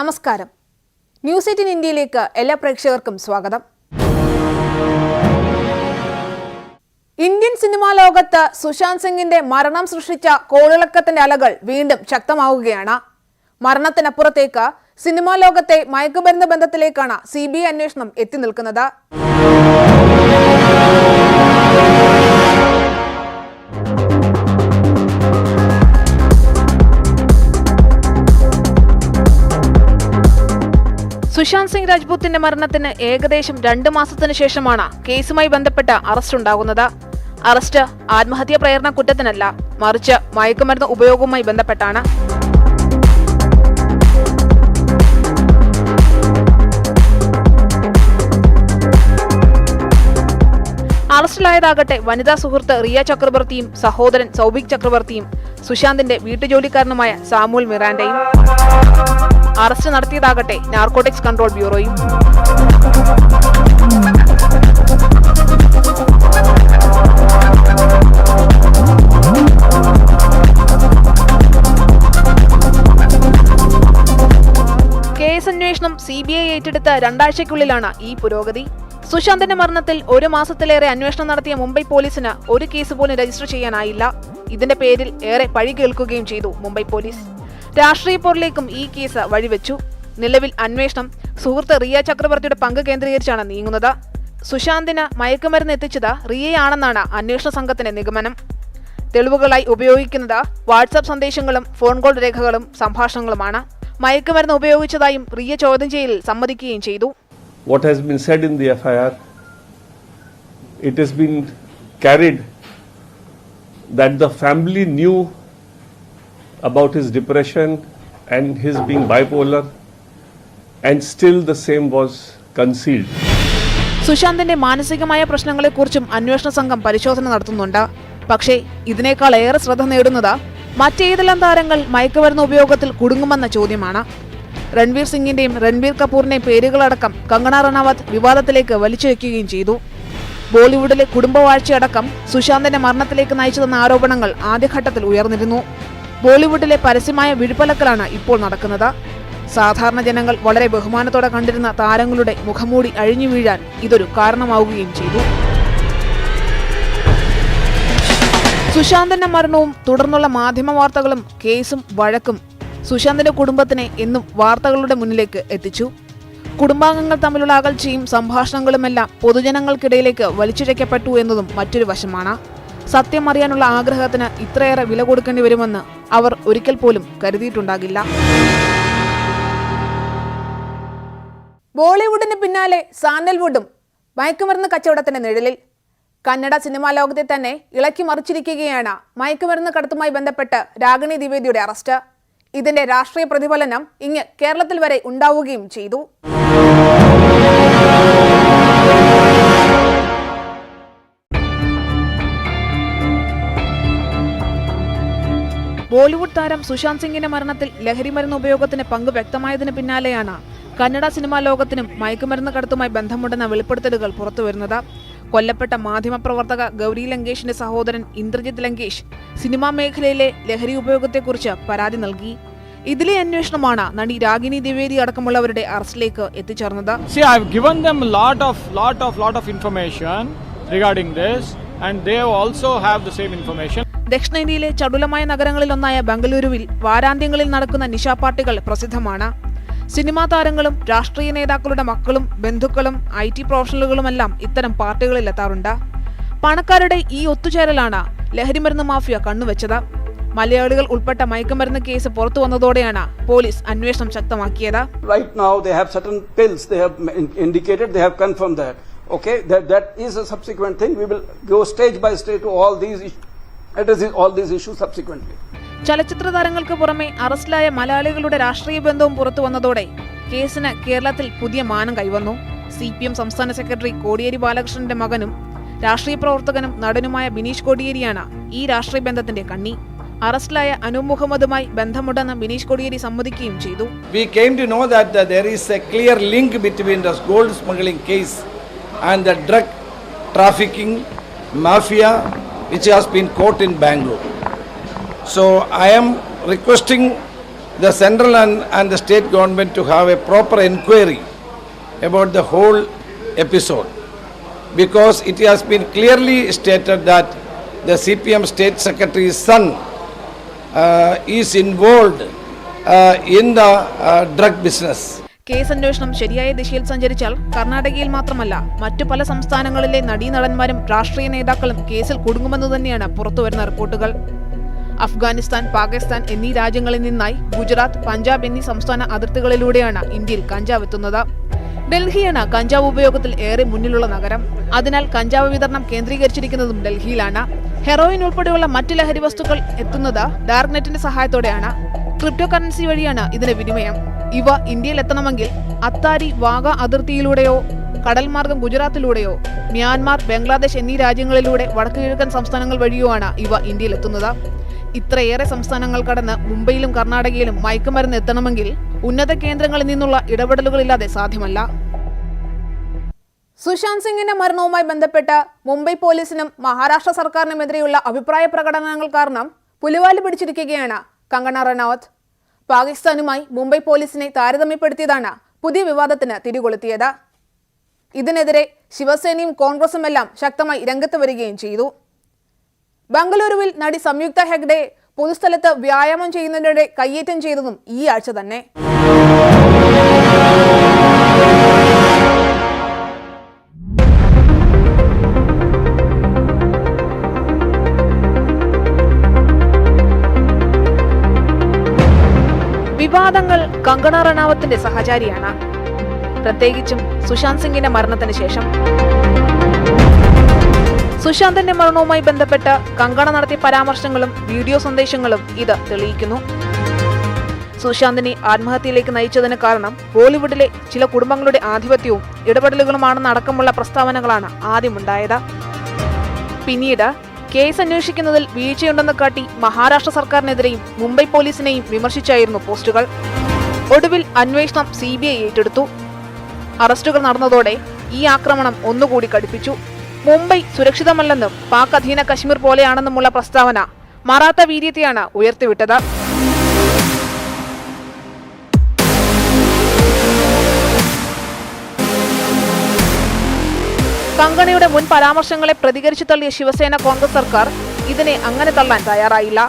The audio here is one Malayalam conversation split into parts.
നമസ്കാരം. ന്യൂസ് 18 ഇന്ത്യയിലേക്ക് എല്ലാ പ്രേക്ഷകർക്കും സ്വാഗതം. ഇന്ത്യൻ സിനിമാ ലോകത്ത് സുശാന്ത് സിംഗിന്റെ മരണം സൃഷ്ടിച്ച കോളിളക്കത്തിന്റെ അലകൾ വീണ്ടും ശക്തമാവുകയാണ്. മരണത്തിനപ്പുറത്തേക്ക് സിനിമാ ലോകത്തെ മയക്കുമരുന്ന് ബന്ധത്തിലേക്കാണ് CBI അന്വേഷണം എത്തി നിൽക്കുന്നത്. സുശാന്ത് സിംഗ് രാജ്പൂത്തിന്റെ മരണത്തിന് ഏകദേശം 2 മാസത്തിന് ശേഷമാണ് കേസുമായി ബന്ധപ്പെട്ട അറസ്റ്റ് ഉണ്ടാകുന്നത്. അറസ്റ്റ് ആത്മഹത്യാ പ്രേരണ കുറ്റത്തിനല്ല, മറിച്ച് മയക്കുമരുന്ന് ഉപയോഗവുമായി ബന്ധപ്പെട്ടാണ്. അറസ്റ്റിലായതാകട്ടെ വനിതാ സുഹൃത്ത് റിയ ചക്രവർത്തിയും സഹോദരൻ സൗബിക് ചക്രവർത്തിയും സുശാന്തിന്റെ വീട്ടുജോലിക്കാരനുമായ സാമുൽ മിറാൻഡയും. അറസ്റ്റ് നടത്തിയതാകട്ടെ നാർക്കോട്ടിക്സ് കൺട്രോൾ ബ്യൂറോയും. കേസ് അന്വേഷണം CBI ഏറ്റെടുത്ത 2 ആഴ്ചയ്ക്കുള്ളിലാണ് ഈ പുരോഗതി. സുശാന്തിന്റെ മരണത്തിൽ 1 മാസത്തിലേറെ അന്വേഷണം നടത്തിയ മുംബൈ പോലീസിന് ഒരു കേസ് പോലും രജിസ്റ്റർ ചെയ്യാനായില്ല. ഇതിന്റെ പേരിൽ ഏറെ പഴി കേൾക്കുകയും ചെയ്തു മുംബൈ പോലീസ്. രാഷ്ട്രീയ പോരിലേക്കും ഈ കേസ് വഴിവെച്ചു. നിലവിൽ അന്വേഷണം സുഹൃത്ത് റിയ ചക്രവർത്തിയുടെ പങ്ക് കേന്ദ്രീകരിച്ചാണ് നീങ്ങുന്നത്. സുശാന്തിന് മയക്കുമരുന്ന് എത്തിച്ചത് റിയയാണെന്നാണ് അന്വേഷണ സംഘത്തിന്റെ നിഗമനം. തെളിവുകളായി ഉപയോഗിക്കുന്നത് വാട്സാപ്പ് സന്ദേശങ്ങളും ഫോൺ കോൾ രേഖകളും സംഭാഷണങ്ങളുമാണ്. മയക്കുമരുന്ന് ഉപയോഗിച്ചതായും റിയ ചോദ്യം ചെയ്യലിൽ സമ്മതിക്കുകയും ചെയ്തു. What has been said in the FIR, it has been carried that the family knew about his depression and his being bipolar, and still the same was concealed. സുശാന്തിന്റെ മാനസികമായ പ്രശ്നങ്ങളെക്കുറിച്ചും അന്വേഷണ സംഘം പരിശോധന നടത്തുന്നുണ്ട്. പക്ഷേ ഇതിനേക്കാൾ ഏറെ ശ്രദ്ധ നേടുന്നത് മറ്റേതെല്ലാം താരങ്ങൾ മയക്കുമരുന്ന് ഉപയോഗത്തിൽ കുടുങ്ങുമെന്ന ചോദ്യമാണ്. രൺവീർ സിംഗിന്റെയും രൺബീർ കപൂറിന്റെയും പേരുകളടക്കം കങ്കണ റണാവത്ത് വിവാദത്തിലേക്ക് വലിച്ചുവെക്കുകയും ചെയ്തു. ബോളിവുഡിലെ കുടുംബവാഴ്ചയടക്കം സുശാന്തിന്റെ മരണത്തിലേക്ക് നയിച്ചതെന്ന ആരോപണങ്ങൾ ആദ്യഘട്ടത്തിൽ ഉയർന്നിരുന്നു. ബോളിവുഡിലെ പരസ്യമായ വിഴുപ്പലക്കലാണ് ഇപ്പോൾ നടക്കുന്നത്. സാധാരണ ജനങ്ങൾ വളരെ ബഹുമാനത്തോടെ കണ്ടിരുന്ന താരങ്ങളുടെ മുഖംമൂടി അഴിഞ്ഞു വീഴാൻ ഇതൊരു കാരണമാവുകയും ചെയ്തു. സുശാന്തിന്റെ മരണവും തുടർന്നുള്ള മാധ്യമ വാർത്തകളും കേസും വഴക്കും സുശാന്തിന്റെ കുടുംബത്തിനെ എന്നും വാർത്തകളുടെ മുന്നിലേക്ക് എത്തിച്ചു. കുടുംബാംഗങ്ങൾ തമ്മിലുള്ള അകൽച്ചയും സംഭാഷണങ്ങളുമെല്ലാം പൊതുജനങ്ങൾക്കിടയിലേക്ക് വലിച്ചിഴക്കപ്പെട്ടു എന്നതും മറ്റൊരു വശമാണ്. സത്യം അറിയാനുള്ള ആഗ്രഹത്തിന് ഇത്രയേറെ വില കൊടുക്കേണ്ടി വരുമെന്ന് അവർ ഒരിക്കൽ പോലും കരുതിയിട്ടുണ്ടാകില്ല. ബോളിവുഡിന് പിന്നാലെ സാൻഡൽവുഡും മയക്കുമരുന്ന് കച്ചവടത്തിന്റെ നിഴലിൽ. കന്നഡ സിനിമാ ലോകത്തെ തന്നെ ഇളക്കി മറിച്ചിരിക്കുകയാണ് മയക്കുമരുന്ന് കടത്തുമായി ബന്ധപ്പെട്ട് രാഗിണി ദ്വിവേദിയുടെ അറസ്റ്റ്. ഇതിന്റെ രാഷ്ട്രീയ പ്രതിഫലനം ഇങ്ങ് കേരളത്തിൽ വരെ ഉണ്ടാവുകയും ചെയ്തു. ബോളിവുഡ് താരം സുശാന്ത് സിംഗിന്റെ മരണത്തിൽ ലഹരിമരുന്ന് ഉപയോഗത്തിന് പങ്ക് വ്യക്തമായതിന് പിന്നാലെയാണ് കന്നഡ സിനിമാ ലോകത്തിനും മയക്കുമരുന്ന് കടത്തുമായി ബന്ധമുണ്ടെന്ന വെളിപ്പെടുത്തലുകൾ പുറത്തുവരുന്നത്. കൊല്ലപ്പെട്ട മാധ്യമപ്രവർത്തക ഗൗരി ലങ്കേഷിന്റെ സഹോദരൻ ഇന്ദ്രജിത് ലങ്കേഷ് സിനിമാ മേഖലയിലെ ലഹരി ഉപയോഗത്തെക്കുറിച്ച് പരാതി നൽകി. ഇതിലെ അന്വേഷണമാണ് നടി രാഗിണി ദ്വിവേദി അടക്കമുള്ളവരുടെ അറസ്റ്റിലേക്ക് എത്തിച്ചേർന്നത്. See, I have given them a lot of information regarding this, and they also have the same information. ദക്ഷിണേന്ത്യയിലെ ചടുലമായ നഗരങ്ങളിലൊന്നായ ബംഗളൂരുവിൽ വാരാന്ത്യങ്ങളിൽ നടക്കുന്ന നിശാ പാർട്ടികൾ പ്രസിദ്ധമാണ്. സിനിമാ താരങ്ങളും രാഷ്ട്രീയ നേതാക്കളുടെ മക്കളും ബന്ധുക്കളും IT പ്രൊഫഷണലുകളുമെല്ലാം ഇത്തരം പാർട്ടികളിൽ എത്താറുണ്ട്. പണക്കാരുടെ ഈ ഒത്തുചേരലാണ് ലഹരിമരുന്ന് മാഫിയ കണ്ണുവെച്ചത്. മലയാളികൾ ഉൾപ്പെട്ട മയക്കുമരുന്ന് കേസ് പുറത്തു വന്നതോടെയാണ് പോലീസ് അന്വേഷണം ശക്തമാക്കിയത്. Right now they have certain pills they have indicated, they have confirmed that. Okay, that is a subsequent thing. We will go stage by stage to all these issues subsequently. ചലച്ചിത്ര താരങ്ങൾക്ക് പുറമെ അറസ്റ്റിലായ മലയാളികളുടെ രാഷ്ട്രീയ ബന്ധവും പുറത്തു വന്നതോടെ കേസിന് കേരളത്തിൽ പുതിയ മാനം കൈവന്നു. CPM സംസ്ഥാന സെക്രട്ടറി കോടിയേരി ബാലകൃഷ്ണന്റെ മകനും രാഷ്ട്രീയ പ്രവർത്തകനും നടനുമായ ബിനീഷ് കോടിയേരിയാണ് ഈ രാഷ്ട്രീയ ബന്ധത്തിന്റെ കണ്ണി. അറസ്റ്റിലായ അനൂപ് മുഹമ്മദുമായി ബന്ധമുണ്ടെന്ന് ബിനീഷ് കോടിയേരി സമ്മതിക്കുകയും ചെയ്തു. We came to know that there is a clear link between the gold smuggling case and the drug trafficking mafia which has been caught in Bangalore. So I am requesting the central and the state government to have a proper inquiry about the whole episode, because it has been clearly stated that the CPM state secretary's son is involved in the drug business. Case അന്വേഷണം ശരിയായ ദിശയിൽ സഞ്ചരിച്ചാൽ കർണാടകയിൽ മാത്രമല്ല മറ്റു പല സംസ്ഥാനങ്ങളിലെ നടീനടന്മാരും രാഷ്ട്രീയ നേതാക്കളും കേസിൽ കുടുങ്ങുമെന്ന് തന്നെയാണ് പുറത്തുവരുന്ന റിപ്പോർട്ടുകൾ. അഫ്ഗാനിസ്ഥാൻ, പാകിസ്ഥാൻ എന്നീ രാജ്യങ്ങളിൽ നിന്നായി ഗുജറാത്ത്, പഞ്ചാബ് എന്നീ സംസ്ഥാന അതിർത്തികളിലൂടെയാണ് ഇന്ത്യയിൽ കഞ്ചാവ് എത്തുന്നത്. ഡൽഹിയാണ് കഞ്ചാവ് ഉപയോഗത്തിൽ ഏറെ മുന്നിലുള്ള നഗരം. അതിനാൽ കഞ്ചാവ് വിതരണം കേന്ദ്രീകരിച്ചിരിക്കുന്നതും ഡൽഹിയിലാണ്. ഹെറോയിൻ ഉൾപ്പെടെയുള്ള മറ്റ് ലഹരി വസ്തുക്കൾ എത്തുന്നത് ഡാർക്ക് നെറ്റിന്റെ സഹായത്തോടെയാണ്. ക്രിപ്റ്റോ കറൻസി വഴിയാണ് ഇതിന് വിനിമയം. ഇവ ഇന്ത്യയിൽ എത്തണമെങ്കിൽ അത്താരി, വാഗ അതിർത്തിയിലൂടെയോ കടൽ മാർഗം ഗുജറാത്തിലൂടെയോ മ്യാൻമാർ, ബംഗ്ലാദേശ് എന്നീ രാജ്യങ്ങളിലൂടെ വടക്കുകിഴക്കൻ സംസ്ഥാനങ്ങൾ വഴിയോ ആണ് ഇവ ഇന്ത്യയിൽ എത്തുന്നത്. ഇത്രയേറെ സംസ്ഥാനങ്ങൾ കടന്ന് മുംബൈയിലും കർണാടകയിലും മയക്കുമരുന്ന് എത്തണമെങ്കിൽ ഉന്നത കേന്ദ്രങ്ങളിൽ നിന്നുള്ള ഇടപെടലുകളില്ലാതെ സാധ്യമല്ല. സുശാന്ത് സിംഗിന്റെ മരണവുമായി ബന്ധപ്പെട്ട് മുംബൈ പോലീസിനും മഹാരാഷ്ട്ര സർക്കാരിനുമെതിരെയുള്ള അഭിപ്രായ പ്രകടനങ്ങൾ കാരണം പുലിവാല് പിടിച്ചിരിക്കുകയാണ് കങ്കണ റണൌത്ത്. പാകിസ്ഥാനുമായി മുംബൈ പോലീസിനെ താരതമ്യപ്പെടുത്തിയതാണ് പുതിയ വിവാദത്തിന് തിരികൊളുത്തിയത്. ഇതിനെതിരെ ശിവസേനയും കോൺഗ്രസുമെല്ലാം ശക്തമായി രംഗത്ത് വരികയും ചെയ്തു. ബംഗളൂരുവിൽ നടി സംയുക്ത ഹെഗ്ഡെ പൊതുസ്ഥലത്ത് വ്യായാമം ചെയ്യുന്നതിനിടെ കയ്യേറ്റം ചെയ്തതും ഈ ആഴ്ച തന്നെ. വിവാദങ്ങൾ കങ്കണ റണാവത്തിന്റെ സഹചാരിയാണ്, പ്രത്യേകിച്ചും സുശാന്ത് സിംഗിന്റെ മരണത്തിന് ശേഷം. സുശാന്തിന്റെ മരണവുമായി ബന്ധപ്പെട്ട് കങ്കണ നടത്തിയ പരാമർശങ്ങളും വീഡിയോ സന്ദേശങ്ങളും ഇത് തെളിയിക്കുന്നു. സുശാന്തിനെ ആത്മഹത്യയിലേക്ക് നയിച്ചതിന് കാരണം ബോളിവുഡിലെ ചില കുടുംബങ്ങളുടെ ആധിപത്യവും ഇടപെടലുകളുമാണെന്ന് അടക്കമുള്ള പ്രസ്താവനകളാണ് ആദ്യമുണ്ടായത്. പിന്നീട് കേസ് അന്വേഷിക്കുന്നതിൽ വീഴ്ചയുണ്ടെന്ന് കാട്ടി മഹാരാഷ്ട്ര സർക്കാരിനെതിരെയും മുംബൈ പോലീസിനെയും വിമർശിച്ചായിരുന്നു പോസ്റ്റുകൾ. ഒടുവിൽ അന്വേഷണം CBI ഏറ്റെടുത്തു. അറസ്റ്റുകൾ നടന്നതോടെ ഈ ആക്രമണം ഒന്നുകൂടി കടുപ്പിച്ചു. മുംബൈ സുരക്ഷിതമല്ലെന്നും പാക് അധീന കശ്മീർ പോലെയാണെന്നുമുള്ള പ്രസ്താവന മാറാത്ത വീര്യത്തെയാണ് ഉയർത്തിവിട്ടത്. കങ്കണയുടെ മുൻ പരാമർശങ്ങളെ പ്രതികരിച്ചു തള്ളിയ ശിവസേന കോൺഗ്രസ് സർക്കാർ ഇതിനെ അങ്ങനെ തള്ളാൻ തയ്യാറായില്ല.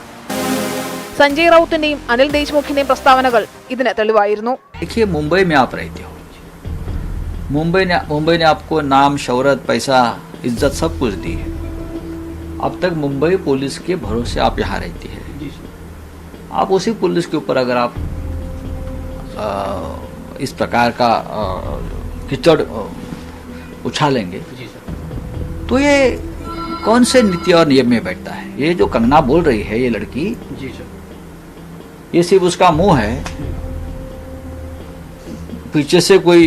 संजय राउतന്റെയും അനിൽ ദേശ്മുഖിന്റെയും പ്രസ്താവനകൾ ഇതിന് തെളിവായിരുന്നു. देखिए मुंबई में आप रहते हो, मुंबई ने आपको नाम, शौहरत, पैसा, इज्जत सब कुछ दी है. अब तक मुंबई पुलिस के भरोसे आप यहाँ रहती है. आप उसी पुलिस के ऊपर अगर आप इस प्रकार का कीचड़ उछालेंगे तो ये कौन से नीति और नियम में बैठता है? ये जो कंगना बोल रही है, ये लड़की, ये सिर्फ उसका मुंह है, पीछे से कोई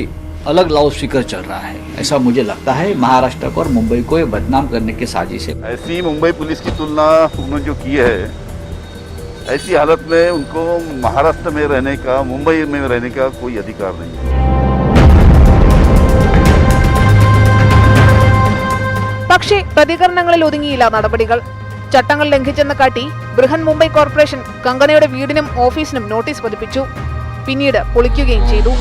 अलग लाउड स्पीकर चल रहा है, ऐसा मुझे लगता है. महाराष्ट्र को और मुंबई को ये बदनाम करने की साजिश है. ऐसी मुंबई पुलिस की तुलना उन्होंने जो की है, ऐसी हालत में उनको महाराष्ट्र में रहने का, मुंबई में रहने का कोई अधिकार नहीं है. പക്ഷേ പ്രതികരണങ്ങളിൽ ഒതുങ്ങിയില്ല നടപടികൾ. ചട്ടങ്ങൾ ലംഘിച്ചെന്ന് കാട്ടി ബൃഹൻ മുംബൈ കോർപ്പറേഷൻ കങ്കണയുടെ വീടിനും ഓഫീസിനും നോട്ടീസ് പതിപ്പിച്ചു. പിന്നീട് പൊളിക്കുകയും ചെയ്തു.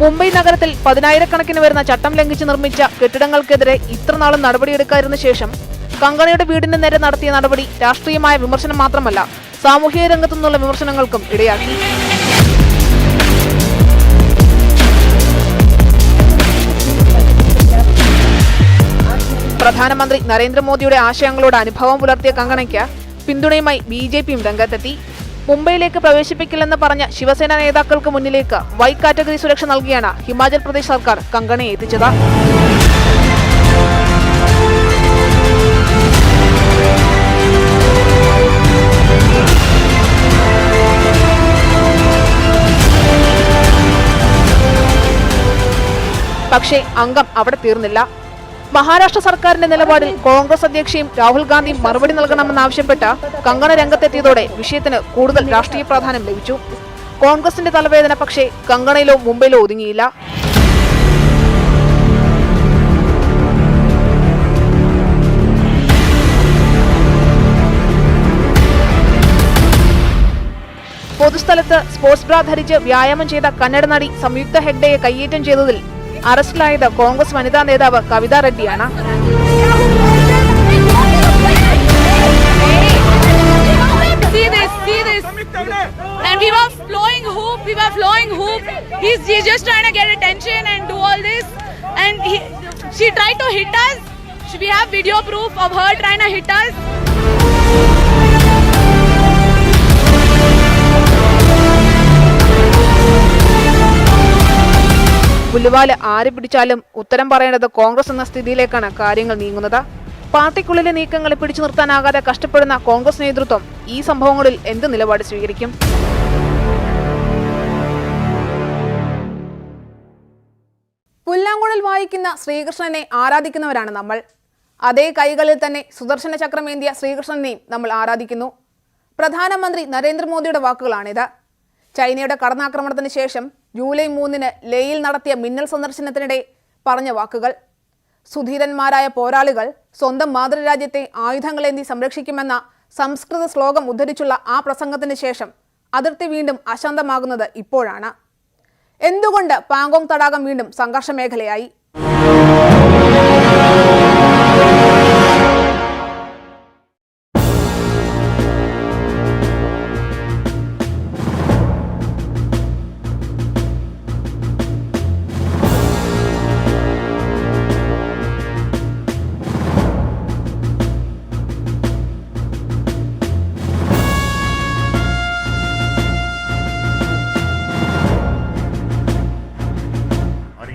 മുംബൈ നഗരത്തിൽ 10,000-കണക്കിന് വരുന്ന ചട്ടം ലംഘിച്ച് നിർമ്മിച്ച കെട്ടിടങ്ങൾക്കെതിരെ ഇത്രനാളും നടപടിയെടുക്കാതിരുന്ന ശേഷം കങ്കണയുടെ വീടിന് നേരെ നടത്തിയ നടപടി രാഷ്ട്രീയമായ വിമർശനം മാത്രമല്ല, സാമൂഹിക രംഗത്തു നിന്നുള്ള വിമർശനങ്ങൾക്കും ഇടയാക്കി. പ്രധാനമന്ത്രി നരേന്ദ്രമോദിയുടെ ആശയങ്ങളോട് അനുഭവം പുലർത്തിയ കങ്കണയ്ക്ക് പിന്തുണയുമായി BJPയും രംഗത്തെത്തി. മുംബൈയിലേക്ക് പ്രവേശിപ്പിക്കില്ലെന്ന് പറഞ്ഞ ശിവസേന നേതാക്കൾക്ക് മുന്നിലേക്ക് വൈ കാറ്റഗറി സുരക്ഷ നൽകിയാണ് ഹിമാചൽ പ്രദേശ് സർക്കാർ കങ്കണയെ എത്തിച്ചത്. പക്ഷേ അംഗം അവിടെ തീർന്നില്ല. മഹാരാഷ്ട്ര സർക്കാരിന്റെ നിലപാടിൽ കോൺഗ്രസ് അധ്യക്ഷയും രാഹുൽ ഗാന്ധിയും മറുപടി നൽകണമെന്നാവശ്യപ്പെട്ട് കങ്കണ രംഗത്തെത്തിയതോടെ വിഷയത്തിന് കൂടുതൽ രാഷ്ട്രീയ പ്രാധാന്യം ലഭിച്ചു. കോൺഗ്രസിന്റെ തലവേദന പക്ഷേ കങ്കണയിലോ മുംബൈയിലോ ഒതുങ്ങിയില്ല. പൊതുസ്ഥലത്ത് സ്പോർട്സ് ബ്രാ ധരിച്ച് വ്യായാമം ചെയ്ത കന്നഡ നടി സംയുക്ത ഹെഗ്ഡെയെ കയ്യേറ്റം ചെയ്തതിൽ അറസ്റ്റിലായത് കോൺഗ്രസ് വനിതാ നേതാവ് കവിതാ റെഡ്ഡിയാണ്. And we were flowing hoop. He's just trying to get attention and do all this. And she tried to hit us. We have video proof of her trying to hit us. പുല്ലുവാല് ആര് പിടിച്ചാലും ഉത്തരം പറയേണ്ടത് കോൺഗ്രസ് എന്ന സ്ഥിതിയിലേക്കാണ് കാര്യങ്ങൾ നീങ്ങുന്നത്. പാർട്ടിക്കുള്ളിലെ നീക്കങ്ങളെ പിടിച്ചു നിർത്താനാകാതെ കഷ്ടപ്പെടുന്ന കോൺഗ്രസ് നേതൃത്വം ഈ സംഭവങ്ങളിൽ എന്ത് നിലപാട് സ്വീകരിക്കും? പുല്ലാങ്കുഴൽ വായിക്കുന്ന ശ്രീകൃഷ്ണനെ ആരാധിക്കുന്നവരാണ് നമ്മൾ. അതേ കൈകളിൽ തന്നെ സുദർശന ചക്രമേന്തിയ ശ്രീകൃഷ്ണനെയും നമ്മൾ ആരാധിക്കുന്നു. പ്രധാനമന്ത്രി നരേന്ദ്രമോദിയുടെ വാക്കുകളാണിത്. ചൈനയുടെ കടന്നാക്രമണത്തിന് ശേഷം ജൂലൈ 3 ലേയിൽ നടത്തിയ മിന്നൽ സന്ദർശനത്തിനിടെ പറഞ്ഞ വാക്കുകൾ. സുധീരന്മാരായ പോരാളികൾ സ്വന്തം മാതൃരാജ്യത്തെ ആയുധങ്ങളേന്തി സംരക്ഷിക്കുമെന്ന സംസ്കൃത ശ്ലോകം ഉദ്ധരിച്ചുള്ള ആ പ്രസംഗത്തിന് ശേഷം അതിർത്തി വീണ്ടും അശാന്തമാകുന്നത് ഇപ്പോഴാണ്. എന്തുകൊണ്ട് പാങ്കോങ് തടാകം വീണ്ടും സംഘർഷ മേഖലയായി?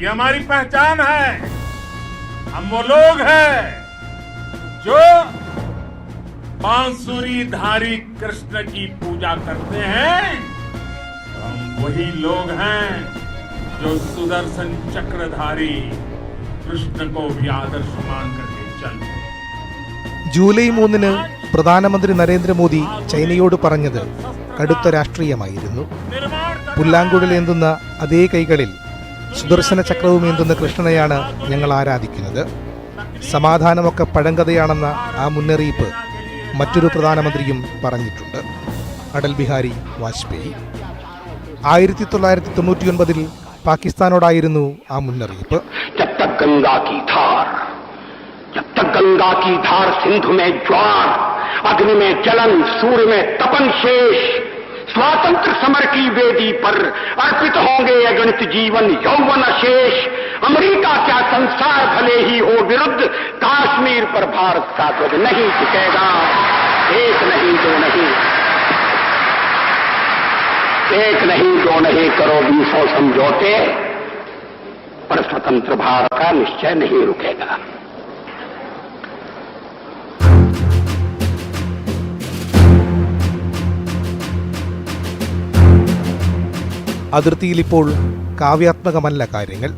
ये हमारी पहचान है. हम वो लोग हैं जो बांसुरीधारी कृष्ण की पूजा करते हैं. हम वही लोग हैं जो सुदर्शन चक्रधारी कृष्ण को भी आदर्श मान करके चलते. ജൂലൈ 3 പ്രധാനമന്ത്രി നരേന്ദ്രമോദി ചൈനയോട് പറഞ്ഞത് കടുത്ത രാഷ്ട്രീയമായിരുന്നു. പുല്ലാങ്കുഴലേന്തുന്ന അതേ കൈകളിൽ സുദർശന ചക്രവുമേന്തുന്ന കൃഷ്ണനെയാണ് ഞങ്ങൾ ആരാധിക്കുന്നത്. സമാധാനമൊക്കെ പഴങ്കഥയാണെന്ന ആ മുന്നറിയിപ്പ് മറ്റൊരു പ്രധാനമന്ത്രിയും പറഞ്ഞിട്ടുണ്ട്, അടൽ ബിഹാരി വാജ്പേയി. 1999 പാകിസ്ഥാനോടായിരുന്നു ആ മുന്നറിയിപ്പ്. स्वातंत्र समर की वेदी पर अर्पित होंगे अगणित जीवन यौवन अशेष. अमेरिका क्या संसार भले ही हो विरुद्ध, कश्मीर पर भारत का ध्वज नहीं झुकेगा. एक नहीं दो नहीं, एक नहीं दो नहीं करो 200 समझौते, पर स्वतंत्र भारत का निश्चय नहीं रुकेगा. അതിർത്തിയിലിപ്പോൾ കാവ്യാത്മകമല്ല കാര്യങ്ങൾ.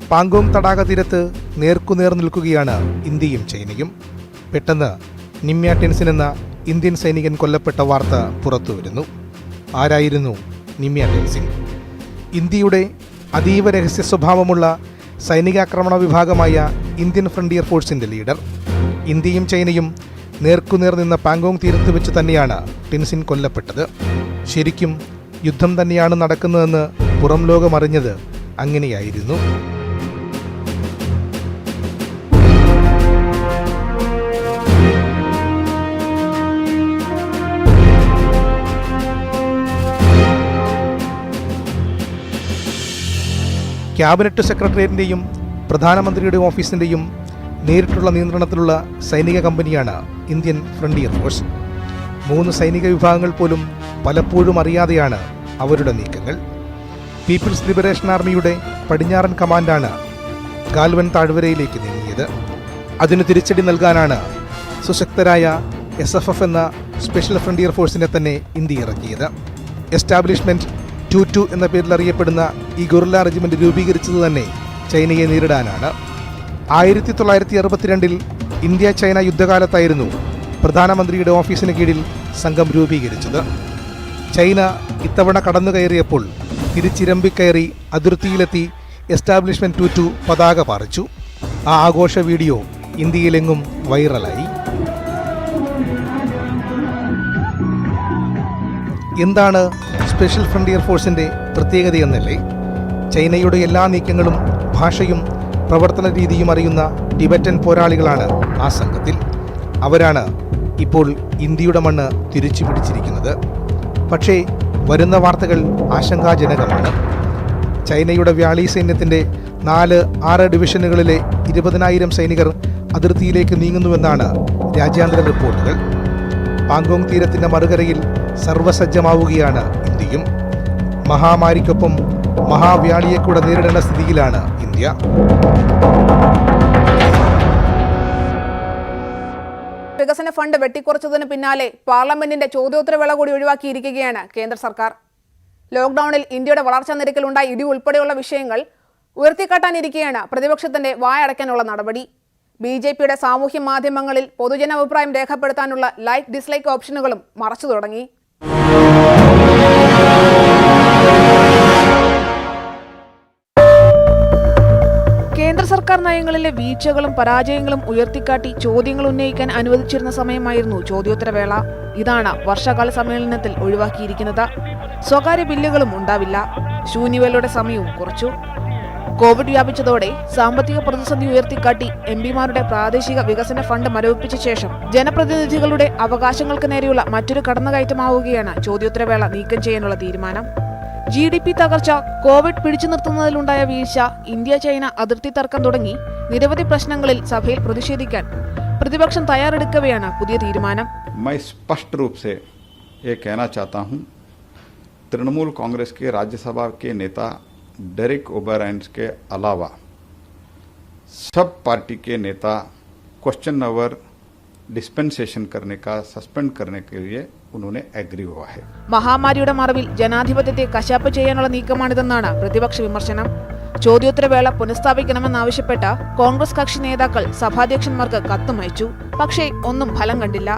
പാങ്കോങ് തടാക തീരത്ത് നേർക്കുനേർ നിൽക്കുകയാണ് ഇന്ത്യയും ചൈനയും. പെട്ടെന്ന് നിമ്യ ടെൻസിൻ എന്ന ഇന്ത്യൻ സൈനികൻ കൊല്ലപ്പെട്ട വാർത്ത പുറത്തുവരുന്നു. ആരായിരുന്നു നിമ്യ ടെൻസിൻ? ഇന്ത്യയുടെ അതീവ രഹസ്യ സ്വഭാവമുള്ള സൈനികാക്രമണ വിഭാഗമായ ഇന്ത്യൻ ഫ്രണ്ടിയർ ഫോഴ്സിൻ്റെ ലീഡർ. ഇന്ത്യയും ചൈനയും നേർക്കുനേർ നിന്ന പാങ്കോങ് തീരത്ത് വെച്ച് തന്നെയാണ് ടെൻസിൻ കൊല്ലപ്പെട്ടത്. ശരിക്കും യുദ്ധം തന്നെയാണ് നടക്കുന്നതെന്ന് പുറം ലോകം അറിഞ്ഞത് അങ്ങനെയായിരുന്നു. ക്യാബിനറ്റ് സെക്രട്ടേറിയറ്റിൻ്റെയും പ്രധാനമന്ത്രിയുടെ ഓഫീസിൻ്റെയും നേരിട്ടുള്ള നിയന്ത്രണത്തിലുള്ള സൈനിക കമ്പനിയാണ് ഇന്ത്യൻ ഫ്രണ്ടിയർ ഫോഴ്സ്. 3 സൈനിക വിഭാഗങ്ങൾ പോലും പലപ്പോഴും അറിയാതെയാണ് അവരുടെ നീക്കങ്ങൾ. പീപ്പിൾസ് ലിബറേഷൻ ആർമിയുടെ പടിഞ്ഞാറൻ കമാൻഡാണ് ഗാൽവൻ താഴ്വരയിലേക്ക് നീങ്ങിയത്. അതിന് തിരിച്ചടി നൽകാനാണ് സുശക്തരായ SFF എന്ന സ്പെഷ്യൽ ഫ്രണ്ടിയർ ഫോഴ്സിനെ തന്നെ ഇന്ത്യ ഇറക്കിയത്. എസ്റ്റാബ്ലിഷ്മെന്റ് 22 എന്ന പേരിൽ അറിയപ്പെടുന്ന ഈ ഗൊറില്ല റെജിമെന്റ് രൂപീകരിച്ചത് തന്നെ ചൈനയെ നേരിടാനാണ്. 1962 ഇന്ത്യ ചൈന യുദ്ധകാലത്തായിരുന്നു പ്രധാനമന്ത്രിയുടെ ഓഫീസിന് കീഴിൽ സംഘം രൂപീകരിച്ചത്. ചൈന ഇത്തവണ കടന്നു കയറിയപ്പോൾ തിരിച്ചിരമ്പിക്കയറി അതിർത്തിയിലെത്തി എസ്റ്റാബ്ലിഷ്മെന്റ് 22 പതാക പാറിച്ചു. ആ ആഘോഷ വീഡിയോ ഇന്ത്യയിലെങ്ങും വൈറലായി. എന്താണ് സ്പെഷ്യൽ ഫ്രണ്ടിയർ ഫോഴ്സിന്റെ പ്രത്യേകതയെന്നല്ലേ? ചൈനയുടെ എല്ലാ നീക്കങ്ങളും ഭാഷയും പ്രവർത്തന രീതിയും അറിയുന്ന ടിബറ്റൻ പോരാളികളാണ് ആ സംഘത്തിൽ. അവരാണ് ഇപ്പോൾ ഇന്ത്യയുടെ മണ്ണ് തിരിച്ചു പിടിച്ചിരിക്കുന്നത്. പക്ഷേ വരുന്ന വാർത്തകൾ ആശങ്കാജനകമാണ്. ചൈനയുടെ വ്യാളി സൈന്യത്തിൻ്റെ 4-6 ഡിവിഷനുകളിലെ 20,000 സൈനികർ അതിർത്തിയിലേക്ക് നീങ്ങുന്നുവെന്നാണ് രാജ്യാന്തര റിപ്പോർട്ടുകൾ. പാങ്കോങ് തീരത്തിൻ്റെ മറുകരയിൽ സർവ്വസജ്ജമാവുകയാണ് ഇന്ത്യയും. മഹാമാരിക്കൊപ്പം മഹാവ്യാളിയെ കൂടെ നേരിടേണ്ട സ്ഥിതിയിലാണ് ഇന്ത്യ. വികസന ഫണ്ട് വെട്ടിക്കുറച്ചതിന് പിന്നാലെ പാർലമെന്റിന്റെ ചോദ്യോത്തരവേള കൂടി ഒഴിവാക്കിയിരിക്കുകയാണ് കേന്ദ്ര സർക്കാർ. ലോക്ഡൌണിൽ ഇന്ത്യയുടെ വളർച്ചാ നിരക്കിലുണ്ടായ ഇടി ഉൾപ്പെടെയുള്ള വിഷയങ്ങൾ ഉയർത്തിക്കാട്ടാനിരിക്കെയാണ് പ്രതിപക്ഷത്തിന്റെ വായടയ്ക്കാനുള്ള നടപടി. BJPയുടെ സാമൂഹ്യ മാധ്യമങ്ങളിൽ പൊതുജനാഭിപ്രായം രേഖപ്പെടുത്താനുള്ള ലൈക്ക് ഡിസ്ലൈക്ക് ഓപ്ഷനുകളും മറച്ചു തുടങ്ങി. കേന്ദ്ര സർക്കാർ നയങ്ങളിലെ വീഴ്ചകളും പരാജയങ്ങളും ഉയർത്തിക്കാട്ടി ചോദ്യങ്ങൾ ഉന്നയിക്കാൻ അനുവദിച്ചിരുന്ന സമയമായിരുന്നു ചോദ്യോത്തരവേള. ഇതാണ് വർഷകാല സമ്മേളനത്തിൽ ഒഴിവാക്കിയിരിക്കുന്നത്. സ്വകാര്യ ബില്ലുകളും ഉണ്ടാവില്ല. ശൂന്യവേളയുടെ സമയവും കുറച്ചു. കോവിഡ് വ്യാപിച്ചതോടെ സാമ്പത്തിക പ്രതിസന്ധി ഉയർത്തിക്കാട്ടി MPമാരുടെ പ്രാദേശിക വികസന ഫണ്ട് മരവിപ്പിച്ച ശേഷം ജനപ്രതിനിധികളുടെ അവകാശങ്ങൾക്ക് നേരെയുള്ള മറ്റൊരു കടന്നുകയറ്റമാവുകയാണ് ചോദ്യോത്തരവേള നീക്കം ചെയ്യാനുള്ള തീരുമാനം. GDP തകർച്ച, കോവിഡ് പിടിച്ചു നിർത്തുന്നതിലുണ്ടായ വീഴ്ച, ഇന്ത്യ ചൈന അതിർത്തി തർക്കം തുടങ്ങി നിരവധി പ്രശ്നങ്ങളിൽ സഭയിൽ പ്രതിഷേധിക്കാൻ പ്രതിപക്ഷം തയ്യാറെടുക്കവെയാണ് പുതിയ തീരുമാനം. मैं स्पष्ट रूप से ये कहना चाहता हूं, तृणमूल कांग्रेस के राज्यसभा के नेता डेरिक ओब्रायन के अलावा सब पार्टी के नेता क्वेश्चन आवर डिस्पेंसेशन करने का, सस्पेंड करने के लिए उन्होंने एग्री हुआ है. മഹാമാരിയുടെ മറവിൽ ജനാധിപത്യത്തെ കശാപ്പ് ചെയ്യാനുള്ള നീക്കമാണിതെന്നാണ് പ്രതിപക്ഷ വിമർശനം. ചോദ്യോത്തരവേള പുനഃസ്ഥാപിക്കണമെന്നാവശ്യപ്പെട്ട കോൺഗ്രസ് കക്ഷി നേതാക്കൾ സഭാധ്യക്ഷന്മാർക്ക് കത്തുമയച്ചു. പക്ഷേ ഒന്നും ഫലം കണ്ടില്ല.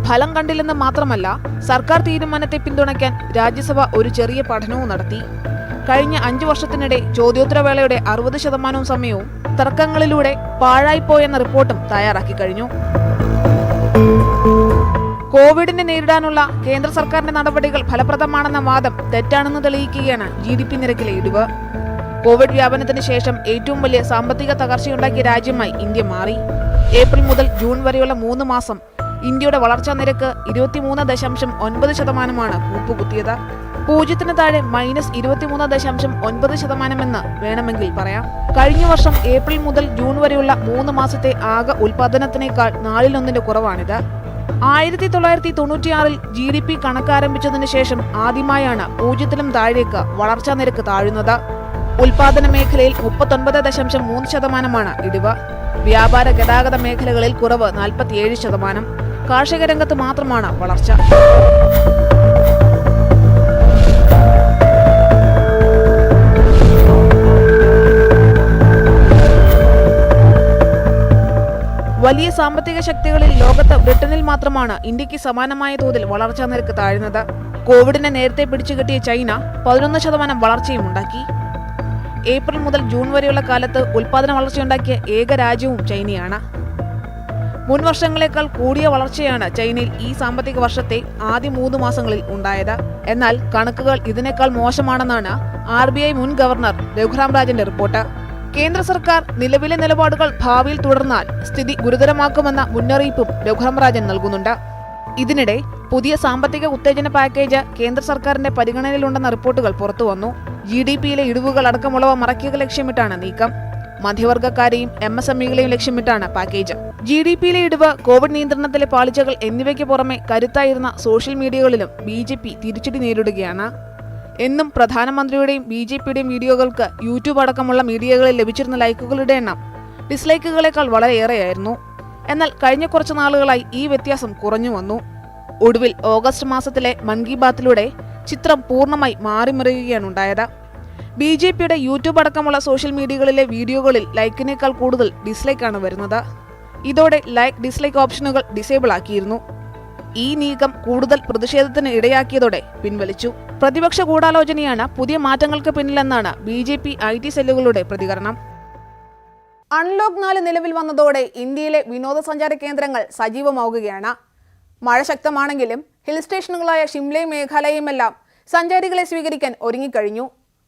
ഫലം കണ്ടില്ലെന്ന് മാത്രമല്ല, സർക്കാർ തീരുമാനത്തെ പിന്തുണയ്ക്കാൻ രാജ്യസഭ ഒരു ചെറിയ പഠനവും നടത്തി. കഴിഞ്ഞ 5 വർഷത്തിനിടെ ചോദ്യോത്തരവേളയുടെ 60% സമയവും തർക്കങ്ങളിലൂടെ പാഴായിപ്പോയെന്ന റിപ്പോർട്ടും തയ്യാറാക്കി കഴിഞ്ഞു. കോവിഡിനെ നേരിടാനുള്ള കേന്ദ്ര സർക്കാരിന്റെ നടപടികൾ ഫലപ്രദമാണെന്ന വാദം തെറ്റാണെന്ന് തെളിയിക്കുകയാണ് GDP നിരക്കിലെ ഇടിവ്. കോവിഡ് വ്യാപനത്തിന് ശേഷം ഏറ്റവും വലിയ സാമ്പത്തിക തകർച്ചയുണ്ടാക്കിയ രാജ്യമായി ഇന്ത്യ മാറി. ഏപ്രിൽ മുതൽ ജൂൺ വരെയുള്ള 3 മാസം ഇന്ത്യയുടെ വളർച്ചാ നിരക്ക് 23.9% കൂപ്പുകുത്തിയത്. 0 താഴെ -23.9% എന്ന് വേണമെങ്കിൽ പറയാം. കഴിഞ്ഞ വർഷം ഏപ്രിൽ മുതൽ ജൂൺ വരെയുള്ള 3 മാസത്തെ ആകെ ഉൽപാദനത്തിനേക്കാൾ 1/4 കുറവാണിത്. 1996-ൽ GDP കണക്കാരംഭിച്ചതിന് ശേഷം ആദ്യമായാണ് 0-ലും താഴേക്ക് വളർച്ചാ നിരക്ക് താഴുന്നത്. ഉൽപാദന മേഖലയിൽ 39.3% ഇടിവ്. വ്യാപാര ഗതാഗത മേഖലകളിൽ കുറവ് 47%. കാർഷിക രംഗത്ത് മാത്രമാണ് വളർച്ച. വലിയ സാമ്പത്തിക ശക്തികളിൽ ലോകത്ത് ബ്രിട്ടനിൽ മാത്രമാണ് ഇന്ത്യക്ക് സമാനമായ തോതിൽ വളർച്ചാ നിരക്ക് താഴ്ന്നത്. കോവിഡിനെ നേരത്തെ പിടിച്ചുകെട്ടിയ ചൈന 11% വളർച്ചയും ഉണ്ടാക്കി. ഏപ്രിൽ മുതൽ ജൂൺ വരെയുള്ള കാലത്ത് ഉൽപാദന വളർച്ചയുണ്ടാക്കിയ ഏക രാജ്യവും ചൈനയാണ്. മുൻ വർഷങ്ങളെക്കാൾ കൂടിയ വളർച്ചയാണ് ചൈനയിൽ ഈ സാമ്പത്തിക വർഷത്തെ ആദ്യ 3 മാസങ്ങളിൽ ഉണ്ടായത്. എന്നാൽ കണക്കുകൾ ഇതിനേക്കാൾ മോശമാണെന്നാണ് RBI മുൻ ഗവർണർ രഘുറാം രാജന്റെ റിപ്പോർട്ട്. കേന്ദ്ര സർക്കാർ നിലവിലെ നിലപാടുകൾ ഭാവിയിൽ തുടർന്നാൽ സ്ഥിതി ഗുരുതരമാക്കുമെന്ന മുന്നറിയിപ്പും രഘുറാം രാജൻ നൽകുന്നുണ്ട്. ഇതിനിടെ പുതിയ സാമ്പത്തിക ഉത്തേജന പാക്കേജ് കേന്ദ്ര സർക്കാരിന്റെ പരിഗണനയിലുണ്ടെന്ന റിപ്പോർട്ടുകൾ പുറത്തുവന്നു. GDPയിലെ ഇടിവുകൾ അടക്കമുള്ളവ മറയ്ക്കുക ലക്ഷ്യമിട്ടാണ് നീക്കം. മധ്യവർഗക്കാരെയും MSMEകളെയും ലക്ഷ്യമിട്ടാണ് പാക്കേജ്. GDPയിലെ ഇടിവ്, കോവിഡ് നിയന്ത്രണത്തിലെ പാളിച്ചകൾ എന്നിവയ്ക്ക് പുറമെ കരുത്തായിരുന്ന സോഷ്യൽ മീഡിയകളിലും BJP തിരിച്ചടി നേരിടുകയാണ്. എന്നും പ്രധാനമന്ത്രിയുടെയും BJPയുടെയും വീഡിയോകൾക്ക് യൂട്യൂബ് അടക്കമുള്ള മീഡിയകളിൽ ലഭിച്ചിരുന്ന ലൈക്കുകളുടെ എണ്ണം ഡിസ്ലൈക്കുകളെക്കാൾ വളരെയേറെയായിരുന്നു. എന്നാൽ കഴിഞ്ഞ കുറച്ചു നാളുകളായി ഈ വ്യത്യാസം കുറഞ്ഞു വന്നു. ഒടുവിൽ ഓഗസ്റ്റ് മാസത്തിലെ മൻ കി ബാത്തിലൂടെ ചിത്രം പൂർണ്ണമായി മാറിമറിയുകയാണ് ഉണ്ടായത്. BJPയുടെ യൂട്യൂബ് അടക്കമുള്ള സോഷ്യൽ മീഡിയകളിലെ വീഡിയോകളിൽ ലൈക്കിനേക്കാൾ കൂടുതൽ ഡിസ്ലൈക്കാണ് വരുന്നത്. ഇതോടെ ലൈക്ക് ഡിസ്ലൈക്ക് ഓപ്ഷനുകൾ ഡിസേബിൾ ആക്കിയിരുന്നു. ഈ നീക്കം കൂടുതൽ പ്രതിഷേധത്തിന് ഇടയാക്കിയതോടെ പിൻവലിച്ചു. പ്രതിപക്ഷ ഗൂഢാലോചനയാണ് പുതിയ മാറ്റങ്ങൾക്ക് പിന്നിലെന്നാണ് BJP IT സെല്ലുകളുടെ പ്രതികരണം. അൺലോക്ക് 4 നിലവിൽ വന്നതോടെ ഇന്ത്യയിലെ വിനോദസഞ്ചാര കേന്ദ്രങ്ങൾ സജീവമാവുകയാണ്. മഴ ശക്തമാണെങ്കിലും ഹിൽ സ്റ്റേഷനുകളായ ഷിംലയും മേഘാലയയുമെല്ലാം സഞ്ചാരികളെ സ്വീകരിക്കാൻ ഒരുങ്ങിക്കഴിഞ്ഞു.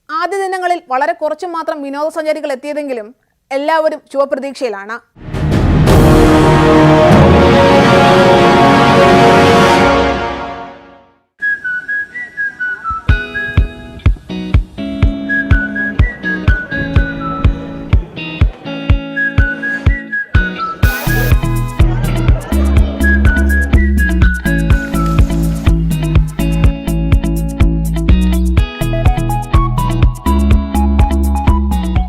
ആദ്യ ദിനങ്ങളിൽ വളരെ കുറച്ചു മാത്രം വിനോദസഞ്ചാരികൾ എത്തിയതെങ്കിലും എല്ലാവരും ശുഭപ്രതീക്ഷയിലാണ്.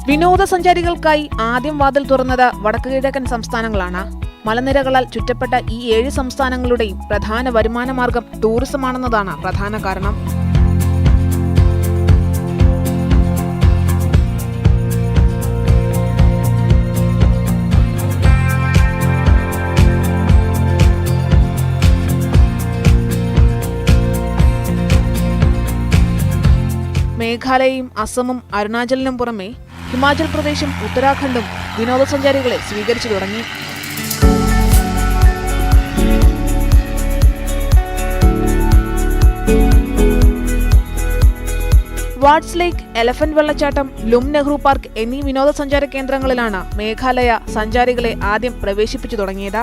വിനോദസഞ്ചാരികൾക്കായി ആദ്യം വാതിൽ തുറന്നത് വടക്കു കിഴക്കൻ സംസ്ഥാനങ്ങളാണ്. മലനിരകളാൽ ചുറ്റപ്പെട്ട ഈ 7 സംസ്ഥാനങ്ങളുടെയും പ്രധാന വരുമാന മാർഗം ടൂറിസമാണെന്നതാണ് പ്രധാന കാരണം. മേഘാലയയും അസമും അരുണാചലിനും പുറമെ ഹിമാചൽ പ്രദേശും ഉത്തരാഖണ്ഡും വിനോദസഞ്ചാരികളെ സ്വീകരിച്ചു തുടങ്ങി. വാട്സ് ലേക്ക്, എലഫന്റ് വെള്ളച്ചാട്ടം, ലും നെഹ്റു പാർക്ക് എന്നീ വിനോദസഞ്ചാര കേന്ദ്രങ്ങളിലാണ് മേഘാലയ സഞ്ചാരികളെ ആദ്യം പ്രവേശിപ്പിച്ചു തുടങ്ങിയത്.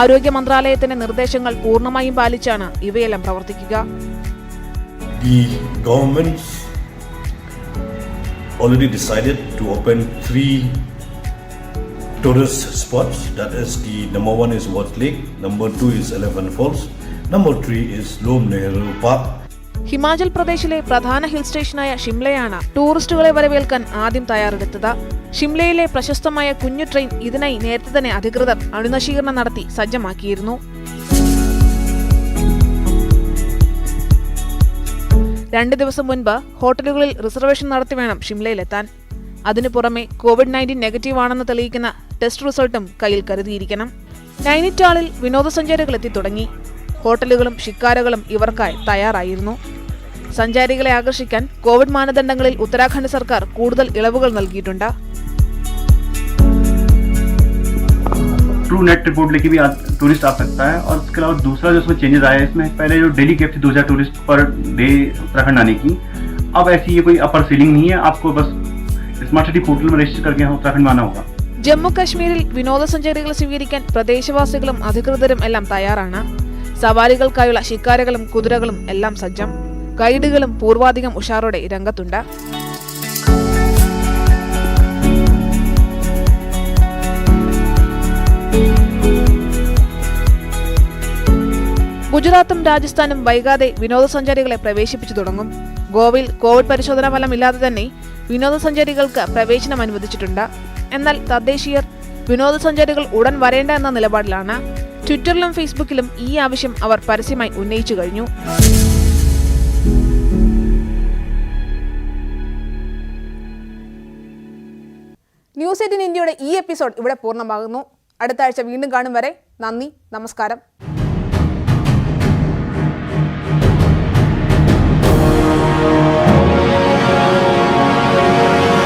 ആരോഗ്യ മന്ത്രാലയത്തിന്റെ നിർദ്ദേശങ്ങൾ പൂർണ്ണമായും പാലിച്ചാണ് ഇവയെല്ലാം പ്രവർത്തിക്കുക. Already decided to open 3 tourist spots. That is, the number 1 is Watts Lake, number 2 is Elephant Falls, number 3 is Lom Nehru Park. Himachal പ്രദേശിലെ പ്രധാന ഹിൽ സ്റ്റേഷനായ ഷിംലയാണ് ടൂറിസ്റ്റുകളെ വരവേൽക്കാൻ ആദ്യം തയ്യാറെടുത്തത്. ഷിംലയിലെ പ്രശസ്തമായ കുഞ്ഞു ട്രെയിൻ ഇതിനായി നേരത്തെ തന്നെ അധികൃതർ അണുനശീകരണം നടത്തി സജ്ജമാക്കിയിരുന്നു. 2 ദിവസം മുൻപ് ഹോട്ടലുകളിൽ റിസർവേഷൻ നടത്തി വേണം ഷിംലയിലെത്താൻ. അതിനു പുറമെ COVID-19 നെഗറ്റീവ് ആണെന്ന് തെളിയിക്കുന്ന ടെസ്റ്റ് റിസൾട്ടും കയ്യിൽ കരുതിയിരിക്കണം. നൈനിറ്റാളിൽ വിനോദസഞ്ചാരികൾ എത്തി തുടങ്ങി. ഹോട്ടലുകളും ഷിക്കാരകളും ഇവർക്കായി തയ്യാറായിരുന്നു. സഞ്ചാരികളെ ആകർഷിക്കാൻ കോവിഡ് മാനദണ്ഡങ്ങളിൽ ഉത്തരാഖണ്ഡ് സർക്കാർ കൂടുതൽ ഇളവുകൾ നൽകിയിട്ടുണ്ട്. ट्रू नेट रिपोर्ट लेके भी टूरिस्ट आ सकता है। और उसके अलावा दूसरा जो इसमें चेंजेस आया है, इसमें पहले जो डेली कैप थी 2000 टूरिस्ट पर डे उत्तराखंड आने की, अब ऐसी ये कोई अपर सीलिंग नहीं है। आपको बस स्मार्ट सिटी पोर्टल में रजिस्टर करके यहाँ उत्तराखंड में आना होगा. ജമ്മു കാശ്മീരിൽ വിനോദസഞ്ചാരികളെ സ്വീകരിക്കാൻ പ്രദേശവാസികളും അധികൃതരും എല്ലാം തയ്യാറാണ്. സവാരികൾക്കായുള്ള ശിക്കാരകളും കുതിരകളും എല്ലാം സജ്ജം. ഗൈഡുകളും പൂർവാധികം ഉഷാറോടെ രംഗത്തുണ്ട്. ഗുജറാത്തും രാജസ്ഥാനും വൈകാതെ വിനോദസഞ്ചാരികളെ പ്രവേശിപ്പിച്ചു തുടങ്ങും. ഗോവയിൽ കോവിഡ് പരിശോധനാ ഫലമില്ലാതെ തന്നെ വിനോദസഞ്ചാരികൾക്ക് പ്രവേശനം അനുവദിച്ചിട്ടുണ്ട്. എന്നാൽ തദ്ദേശീയർ വിനോദസഞ്ചാരികൾ ഉടൻ വരേണ്ട എന്ന നിലപാടിലാണ്. ട്വിറ്ററിലും ഫേസ്ബുക്കിലും ഈ ആവശ്യം അവർ പരസ്യമായി ഉന്നയിച്ചു കഴിഞ്ഞു. ന്യൂസ് 18 ഇന്ത്യയുടെ ഈ എപ്പിസോഡ് ഇവിടെ പൂർണ്ണമാകുന്നു. അടുത്ത ആഴ്ച വീണ്ടും കാണും വരെ നന്ദി, നമസ്കാരം.